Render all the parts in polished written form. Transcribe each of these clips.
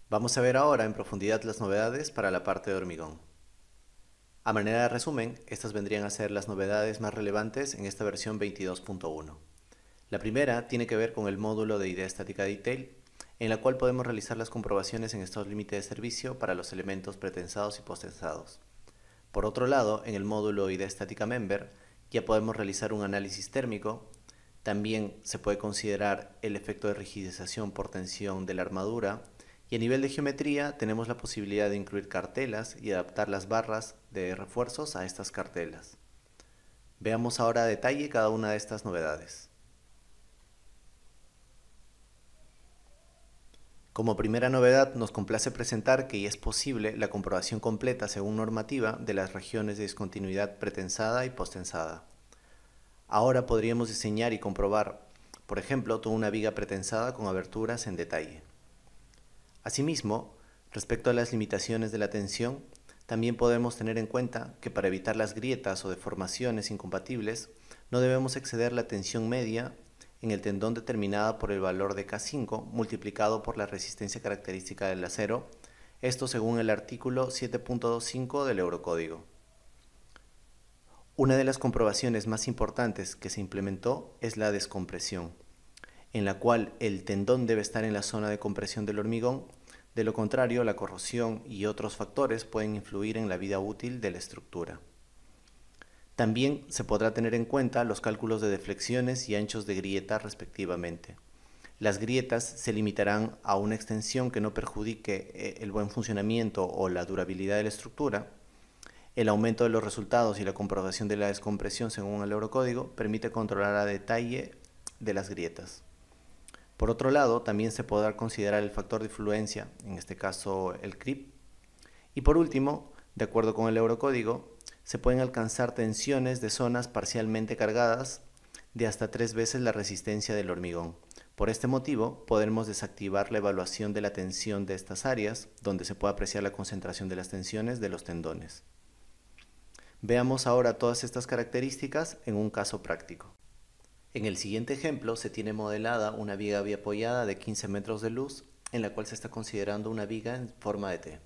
Vamos a ver ahora en profundidad las novedades para la parte de hormigón. A manera de resumen, estas vendrían a ser las novedades más relevantes en esta versión 22.1. La primera tiene que ver con el módulo de idea estática detail, en la cual podemos realizar las comprobaciones en estados límite de servicio para los elementos pretensados y posttensados. Por otro lado, en el módulo idea estática member ya podemos realizar un análisis térmico. También se puede considerar el efecto de rigidización por tensión de la armadura, y a nivel de geometría tenemos la posibilidad de incluir cartelas y adaptar las barras de refuerzos a estas cartelas. Veamos ahora a detalle cada una de estas novedades. Como primera novedad, nos complace presentar que ya es posible la comprobación completa según normativa de las regiones de discontinuidad pretensada y posttensada. Ahora podríamos diseñar y comprobar, por ejemplo, toda una viga pretensada con aberturas en detalle. Asimismo, respecto a las limitaciones de la tensión, también podemos tener en cuenta que para evitar las grietas o deformaciones incompatibles, no debemos exceder la tensión media en el tendón determinada por el valor de K5 multiplicado por la resistencia característica del acero, esto según el artículo 7.25 del Eurocódigo. Una de las comprobaciones más importantes que se implementó es la descompresión, en la cual el tendón debe estar en la zona de compresión del hormigón. De lo contrario, la corrosión y otros factores pueden influir en la vida útil de la estructura. También se podrá tener en cuenta los cálculos de deflexiones y anchos de grieta respectivamente. Las grietas se limitarán a una extensión que no perjudique el buen funcionamiento o la durabilidad de la estructura. El aumento de los resultados y la comprobación de la descompresión según el Eurocódigo permite controlar a detalle de las grietas. Por otro lado, también se podrá considerar el factor de influencia, en este caso el CRIP. Y por último, de acuerdo con el Eurocódigo, se pueden alcanzar tensiones de zonas parcialmente cargadas de hasta 3 veces la resistencia del hormigón. Por este motivo, podremos desactivar la evaluación de la tensión de estas áreas, donde se puede apreciar la concentración de las tensiones de los tendones. Veamos ahora todas estas características en un caso práctico. En el siguiente ejemplo se tiene modelada una viga biapoyada de 15 metros de luz, en la cual se está considerando una viga en forma de T.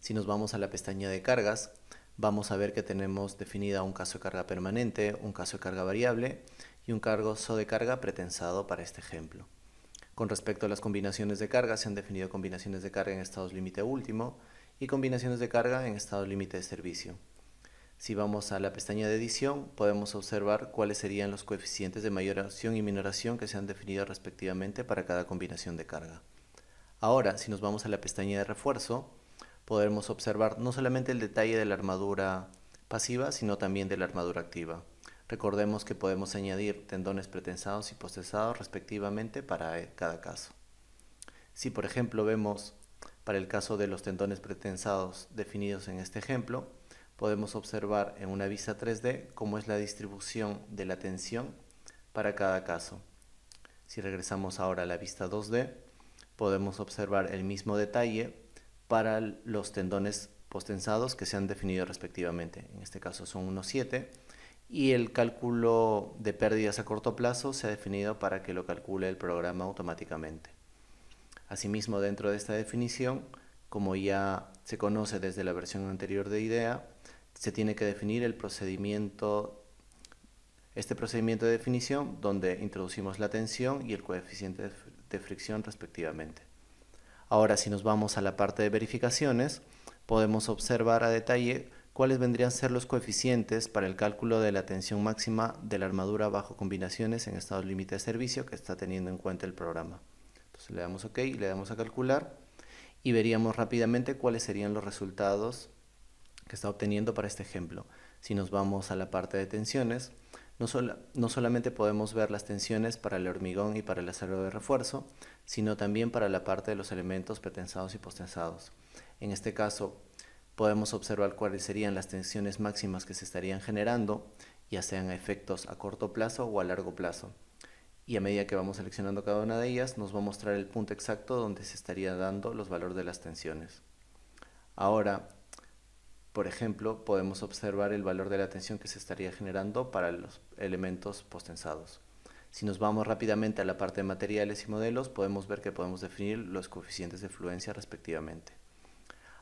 Si nos vamos a la pestaña de cargas, vamos a ver que tenemos definida un caso de carga permanente, un caso de carga variable y un caso de carga pretensado para este ejemplo. Con respecto a las combinaciones de carga, se han definido combinaciones de carga en estados límite último y combinaciones de carga en estado límite de servicio. Si vamos a la pestaña de edición, podemos observar cuáles serían los coeficientes de mayoración y minoración que se han definido respectivamente para cada combinación de carga. Ahora, si nos vamos a la pestaña de refuerzo, podremos observar no solamente el detalle de la armadura pasiva, sino también de la armadura activa. Recordemos que podemos añadir tendones pretensados y posttensados respectivamente para cada caso. Si por ejemplo vemos para el caso de los tendones pretensados definidos en este ejemplo, podemos observar en una vista 3D cómo es la distribución de la tensión para cada caso. Si regresamos ahora a la vista 2D, podemos observar el mismo detalle para los tendones posttensados que se han definido respectivamente. En este caso son unos 7 y el cálculo de pérdidas a corto plazo se ha definido para que lo calcule el programa automáticamente. Asimismo, dentro de esta definición, como ya se conoce desde la versión anterior de IDEA, se tiene que definir este procedimiento de definición donde introducimos la tensión y el coeficiente de fricción respectivamente. Ahora, si nos vamos a la parte de verificaciones, podemos observar a detalle cuáles vendrían a ser los coeficientes para el cálculo de la tensión máxima de la armadura bajo combinaciones en estado límite de servicio que está teniendo en cuenta el programa. Entonces le damos OK y le damos a calcular y veríamos rápidamente cuáles serían los resultados que está obteniendo para este ejemplo. Si nos vamos a la parte de tensiones, no solamente podemos ver las tensiones para el hormigón y para el acero de refuerzo, sino también para la parte de los elementos pretensados y posttensados. En este caso, podemos observar cuáles serían las tensiones máximas que se estarían generando, ya sean a efectos a corto plazo o a largo plazo. Y a medida que vamos seleccionando cada una de ellas, nos va a mostrar el punto exacto donde se estaría dando los valores de las tensiones. Ahora, por ejemplo, podemos observar el valor de la tensión que se estaría generando para los elementos posttensados. Si nos vamos rápidamente a la parte de materiales y modelos, podemos ver que podemos definir los coeficientes de fluencia respectivamente.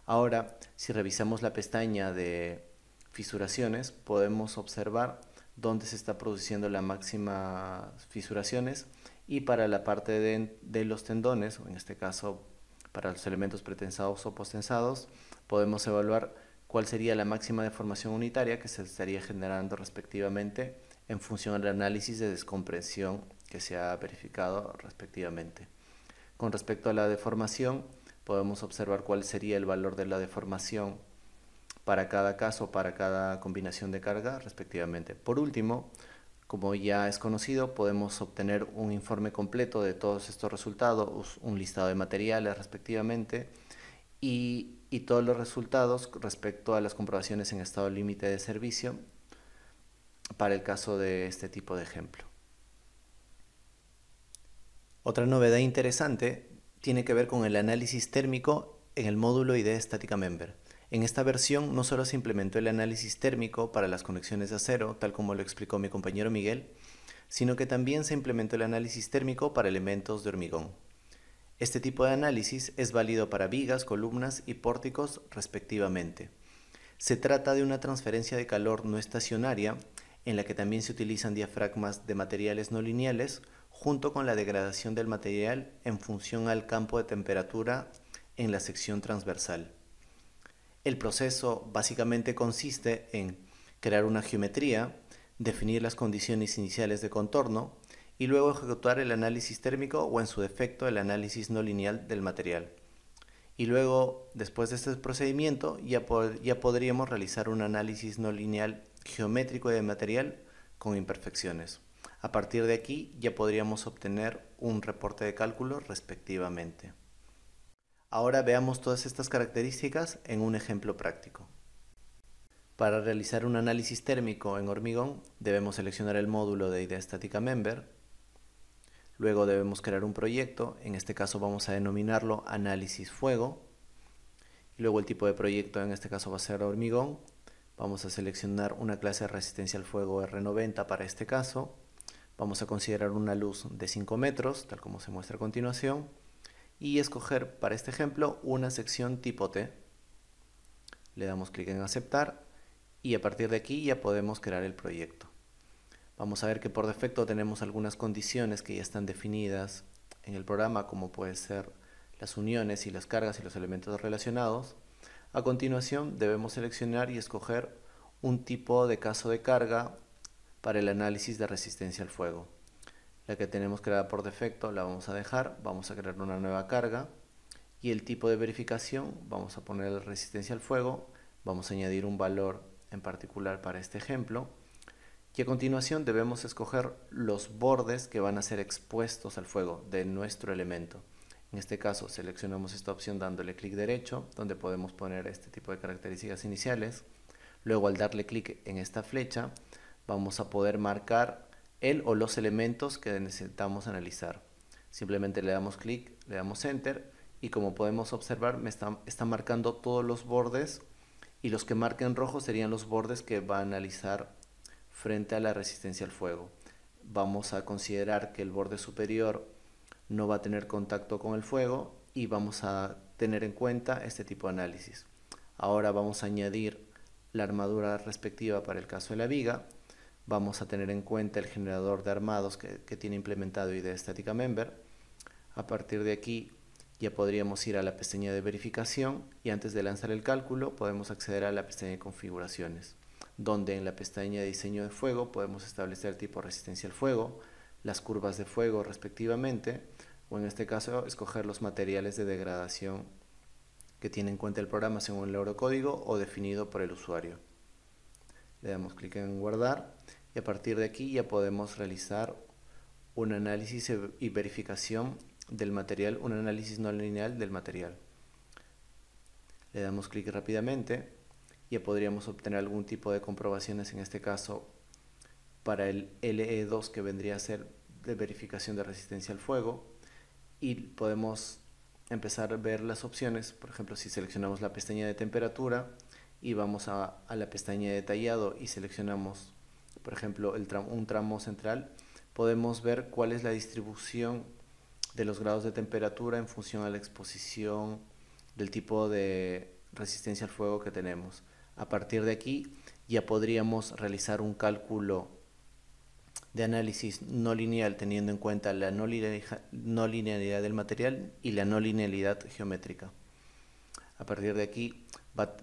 Ahora, si revisamos la pestaña de fisuraciones, podemos observar dónde se está produciendo la máxima fisuraciones, y para la parte de los tendones, o en este caso para los elementos pretensados o postensados, podemos evaluar cuál sería la máxima deformación unitaria que se estaría generando respectivamente en función del análisis de descompresión que se ha verificado respectivamente. Con respecto a la deformación, podemos observar cuál sería el valor de la deformación para cada caso, para cada combinación de carga respectivamente. Por último, como ya es conocido, podemos obtener un informe completo de todos estos resultados, un listado de materiales respectivamente, y todos los resultados respecto a las comprobaciones en estado límite de servicio para el caso de este tipo de ejemplo. Otra novedad interesante tiene que ver con el análisis térmico en el módulo IDEA Estática Member. En esta versión no solo se implementó el análisis térmico para las conexiones de acero, tal como lo explicó mi compañero Miguel, sino que también se implementó el análisis térmico para elementos de hormigón. Este tipo de análisis es válido para vigas, columnas y pórticos respectivamente. Se trata de una transferencia de calor no estacionaria en la que también se utilizan diafragmas de materiales no lineales junto con la degradación del material en función al campo de temperatura en la sección transversal. El proceso básicamente consiste en crear una geometría, definir las condiciones iniciales de contorno y luego ejecutar el análisis térmico o en su defecto el análisis no lineal del material. Y luego, después de este procedimiento, ya podríamos realizar un análisis no lineal geométrico del material con imperfecciones. A partir de aquí ya podríamos obtener un reporte de cálculo respectivamente. Ahora veamos todas estas características en un ejemplo práctico. Para realizar un análisis térmico en hormigón debemos seleccionar el módulo de IDEA Estática Member. Luego debemos crear un proyecto, en este caso vamos a denominarlo análisis fuego. Luego el tipo de proyecto en este caso va a ser hormigón. Vamos a seleccionar una clase de resistencia al fuego R90 para este caso. Vamos a considerar una luz de 5 metros, tal como se muestra a continuación. Y escoger para este ejemplo una sección tipo T. Le damos clic en aceptar y a partir de aquí ya podemos crear el proyecto. Vamos a ver que por defecto tenemos algunas condiciones que ya están definidas en el programa, como puede ser las uniones y las cargas y los elementos relacionados. A continuación debemos seleccionar y escoger un tipo de caso de carga para el análisis de resistencia al fuego. La que tenemos creada por defecto la vamos a dejar, vamos a crear una nueva carga y el tipo de verificación vamos a poner resistencia al fuego, vamos a añadir un valor en particular para este ejemplo y a continuación debemos escoger los bordes que van a ser expuestos al fuego de nuestro elemento. En este caso seleccionamos esta opción dándole clic derecho, donde podemos poner este tipo de características iniciales. Luego al darle clic en esta flecha vamos a poder marcar el o los elementos que necesitamos analizar. Simplemente le damos clic, le damos enter y como podemos observar me está marcando todos los bordes y los que marquen rojo serían los bordes que va a analizar frente a la resistencia al fuego. Vamos a considerar que el borde superior no va a tener contacto con el fuego y vamos a tener en cuenta este tipo de análisis. Ahora vamos a añadir la armadura respectiva para el caso de la viga. Vamos a tener en cuenta el generador de armados que tiene implementado IDEA Estática Member. A partir de aquí ya podríamos ir a la pestaña de verificación y antes de lanzar el cálculo podemos acceder a la pestaña de configuraciones, donde en la pestaña de diseño de fuego podemos establecer el tipo de resistencia al fuego, las curvas de fuego respectivamente, o en este caso escoger los materiales de degradación que tiene en cuenta el programa según el eurocódigo o definido por el usuario. Le damos clic en guardar y a partir de aquí ya podemos realizar un análisis y verificación del material, un análisis no lineal del material. Le damos clic rápidamente y ya podríamos obtener algún tipo de comprobaciones, en este caso para el LE2 que vendría a ser de verificación de resistencia al fuego, y podemos empezar a ver las opciones. Por ejemplo, si seleccionamos la pestaña de temperatura y vamos a la pestaña de detallado y seleccionamos por ejemplo un tramo central, podemos ver cuál es la distribución de los grados de temperatura en función a la exposición del tipo de resistencia al fuego que tenemos. A partir de aquí ya podríamos realizar un cálculo de análisis no lineal teniendo en cuenta la no linealidad del material y la no linealidad geométrica. A partir de aquí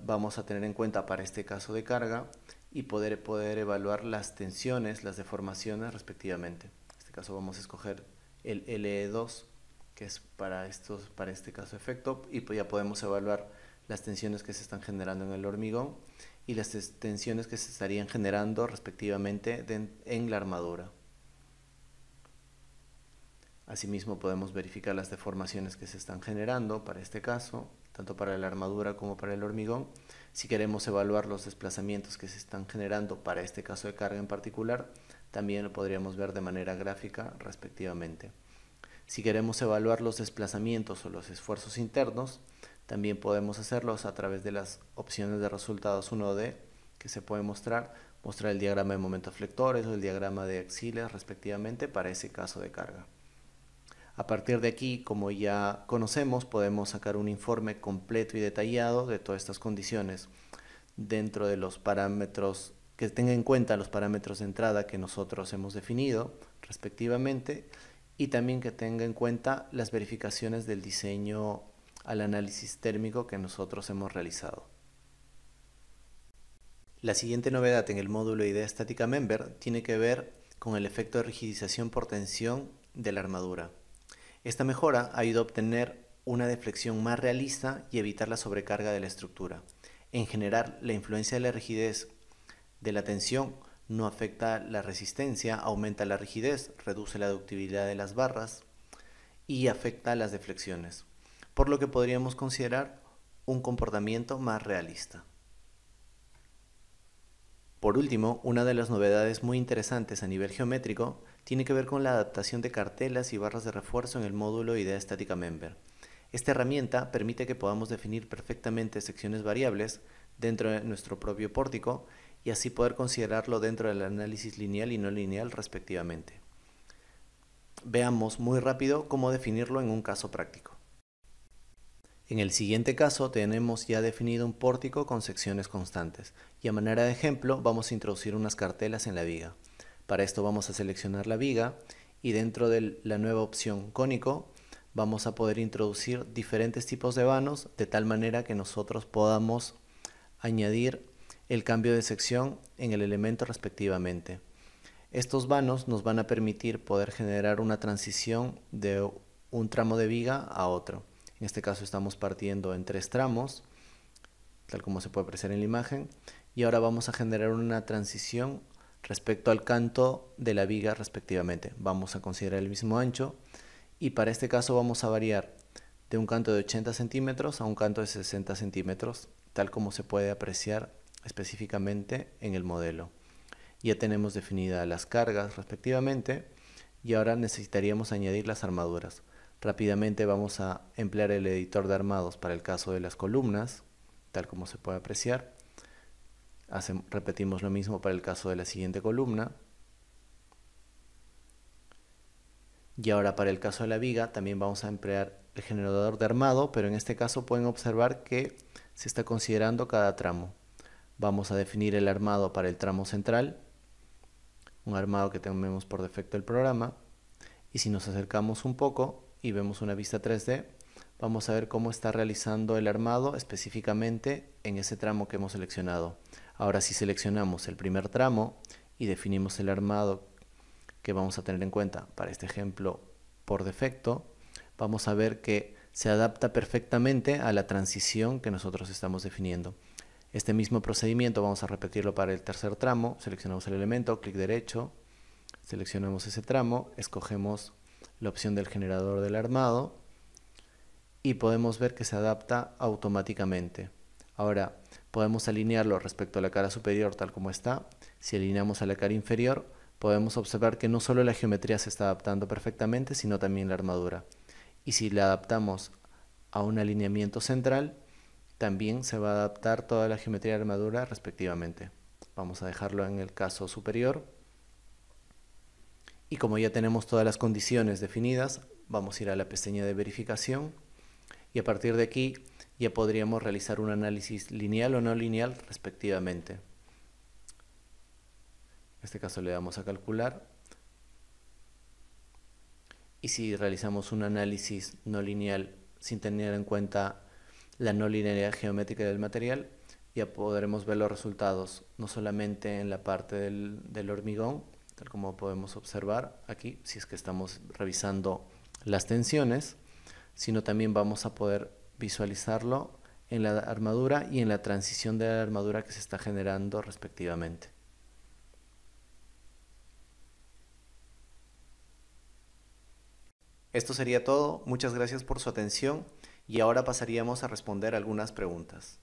vamos a tener en cuenta para este caso de carga y poder evaluar las tensiones, las deformaciones respectivamente. En este caso vamos a escoger el LE2, que es para este caso de efecto, y pues ya podemos evaluar las tensiones que se están generando en el hormigón y las tensiones que se estarían generando respectivamente en la armadura. Asimismo podemos verificar las deformaciones que se están generando para este caso, tanto para la armadura como para el hormigón. Si queremos evaluar los desplazamientos que se están generando para este caso de carga en particular, también lo podríamos ver de manera gráfica respectivamente. Si queremos evaluar los desplazamientos o los esfuerzos internos, también podemos hacerlos a través de las opciones de resultados 1D que se puede mostrar el diagrama de momentos flectores o el diagrama de axilas respectivamente para ese caso de carga. A partir de aquí, como ya conocemos, podemos sacar un informe completo y detallado de todas estas condiciones dentro de los parámetros, que tenga en cuenta los parámetros de entrada que nosotros hemos definido respectivamente y también que tenga en cuenta las verificaciones del diseño al análisis térmico que nosotros hemos realizado. La siguiente novedad en el módulo Idea Estática Member tiene que ver con el efecto de rigidización por tensión de la armadura. Esta mejora ayuda a obtener una deflexión más realista y evitar la sobrecarga de la estructura. En general, la influencia de la rigidez de la tensión no afecta la resistencia, aumenta la rigidez, reduce la ductibilidad de las barras y afecta las deflexiones, por lo que podríamos considerar un comportamiento más realista. Por último, una de las novedades muy interesantes a nivel geométrico tiene que ver con la adaptación de cartelas y barras de refuerzo en el módulo Idea Estática Member. Esta herramienta permite que podamos definir perfectamente secciones variables dentro de nuestro propio pórtico y así poder considerarlo dentro del análisis lineal y no lineal respectivamente. Veamos muy rápido cómo definirlo en un caso práctico. En el siguiente caso tenemos ya definido un pórtico con secciones constantes y a manera de ejemplo vamos a introducir unas cartelas en la viga. Para esto vamos a seleccionar la viga y dentro de la nueva opción cónico vamos a poder introducir diferentes tipos de vanos de tal manera que nosotros podamos añadir el cambio de sección en el elemento respectivamente. Estos vanos nos van a permitir poder generar una transición de un tramo de viga a otro. En este caso estamos partiendo en 3 tramos, tal como se puede apreciar en la imagen, y ahora vamos a generar una transición respecto al canto de la viga respectivamente. Vamos a considerar el mismo ancho y para este caso vamos a variar de un canto de 80 centímetros a un canto de 60 centímetros, tal como se puede apreciar específicamente en el modelo. Ya tenemos definidas las cargas respectivamente y ahora necesitaríamos añadir las armaduras. Rápidamente vamos a emplear el editor de armados para el caso de las columnas, tal como se puede apreciar. Repetimos lo mismo para el caso de la siguiente columna. Y ahora para el caso de la viga también vamos a emplear el generador de armado, pero en este caso pueden observar que se está considerando cada tramo. Vamos a definir el armado para el tramo central, un armado que tenemos por defecto el programa, y si nos acercamos un poco y vemos una vista 3D, vamos a ver cómo está realizando el armado específicamente en ese tramo que hemos seleccionado. Ahora si seleccionamos el primer tramo y definimos el armado que vamos a tener en cuenta para este ejemplo por defecto, vamos a ver que se adapta perfectamente a la transición que nosotros estamos definiendo. Este mismo procedimiento vamos a repetirlo para el tercer tramo. Seleccionamos el elemento, clic derecho, seleccionamos ese tramo, escogemos la opción del generador del armado y podemos ver que se adapta automáticamente. Ahora podemos alinearlo respecto a la cara superior tal como está. Si alineamos a la cara inferior, podemos observar que no solo la geometría se está adaptando perfectamente, sino también la armadura. Y si la adaptamos a un alineamiento central, también se va a adaptar toda la geometría de armadura respectivamente. Vamos a dejarlo en el caso superior Y como ya tenemos todas las condiciones definidas, vamos a ir a la pestaña de verificación y a partir de aquí ya podríamos realizar un análisis lineal o no lineal respectivamente. En este caso le damos a calcular y si realizamos un análisis no lineal sin tener en cuenta la no linealidad geométrica del material, ya podremos ver los resultados no solamente en la parte del hormigón, tal como podemos observar aquí, si es que estamos revisando las tensiones, sino también vamos a poder visualizarlo en la armadura y en la transición de la armadura que se está generando respectivamente. Esto sería todo, muchas gracias por su atención y ahora pasaríamos a responder algunas preguntas.